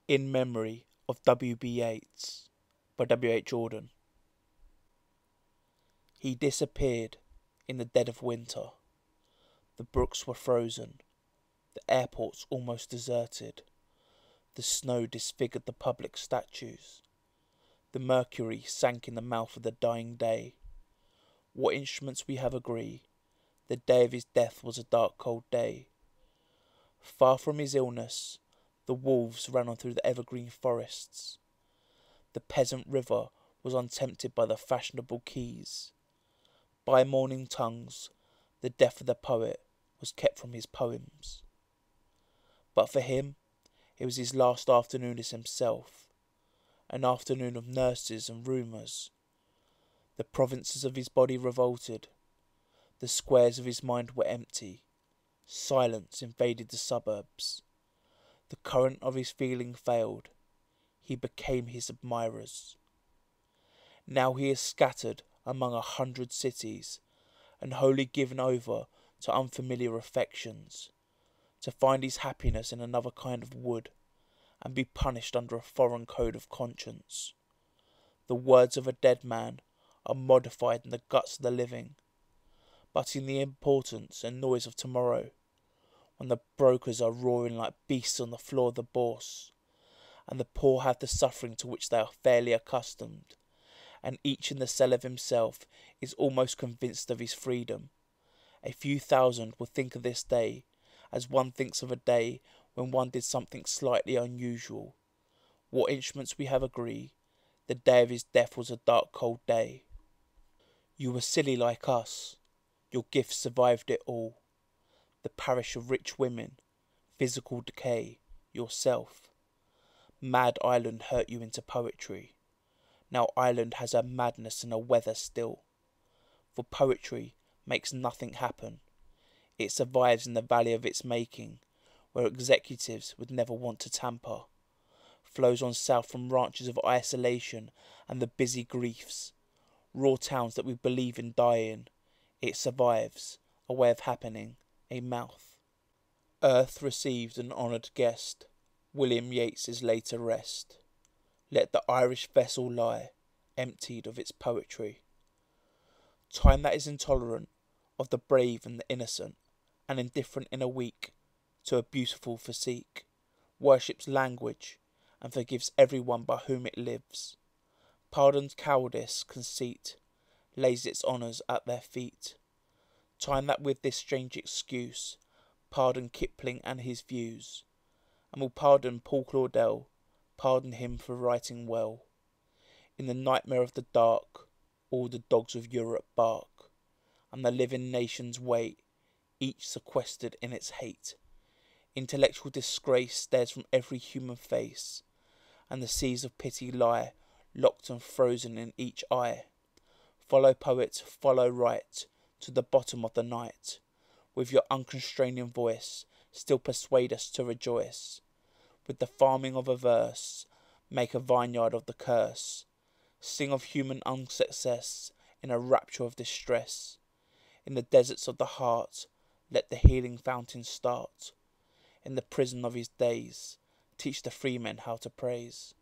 In memory of W.B.Yeats by W.H.Auden. He disappeared in the dead of winter. The brooks were frozen, the airports almost deserted. The snow disfigured the public statues. The mercury sank in the mouth of the dying day. What instruments we have agree, the day of his death was a dark cold day. Far from his illness, the wolves ran on through the evergreen forests. The peasant river was untempted by the fashionable quays. By mourning tongues, the death of the poet was kept from his poems. But for him, it was his last afternoon as himself, an afternoon of nurses and rumours. The provinces of his body revolted, the squares of his mind were empty, silence invaded the suburbs. The current of his feeling failed, he became his admirers. Now he is scattered among 100 cities, and wholly given over to unfamiliar affections, to find his happiness in another kind of wood, and be punished under a foreign code of conscience. The words of a dead man are modified in the guts of the living, but in the importance and noise of tomorrow, when the brokers are roaring like beasts on the floor of the bourse, and the poor have the suffering to which they are fairly accustomed, and each in the cell of himself is almost convinced of his freedom. A few thousand will think of this day as one thinks of a day when one did something slightly unusual. What instruments we have agree, the day of his death was a dark cold day. You were silly like us, your gifts survived it all. The parish of rich women, physical decay, yourself. Mad Island hurt you into poetry. Now Ireland has a madness and a weather still. For poetry makes nothing happen. It survives in the valley of its making, where executives would never want to tamper. Flows on south from ranches of isolation and the busy griefs. Raw towns that we believe in dying. It survives, a way of happening, a mouth. Earth received an honoured guest. W.B.Yeats is laid to rest. Let the Irish vessel lie, emptied of its poetry. Time that is intolerant of the brave and the innocent, and indifferent in a week to a beautiful physique, worships language, and forgives everyone by whom it lives. Pardons cowardice, conceit, lays its honours at their feet. Time that with this strange excuse pardon Kipling and his views, and will pardon Paul Claudel, pardon him for writing well. In the nightmare of the dark, all the dogs of Europe bark, and the living nations wait, each sequestered in its hate. Intellectual disgrace stares from every human face, and the seas of pity lie locked and frozen in each eye. Follow poet, follow right, to the bottom of the night. With your unconstraining voice, still persuade us to rejoice. With the farming of a verse, make a vineyard of the curse. Sing of human unsuccess in a rapture of distress. In the deserts of the heart, let the healing fountain start. In the prison of his days, teach the freemen how to praise.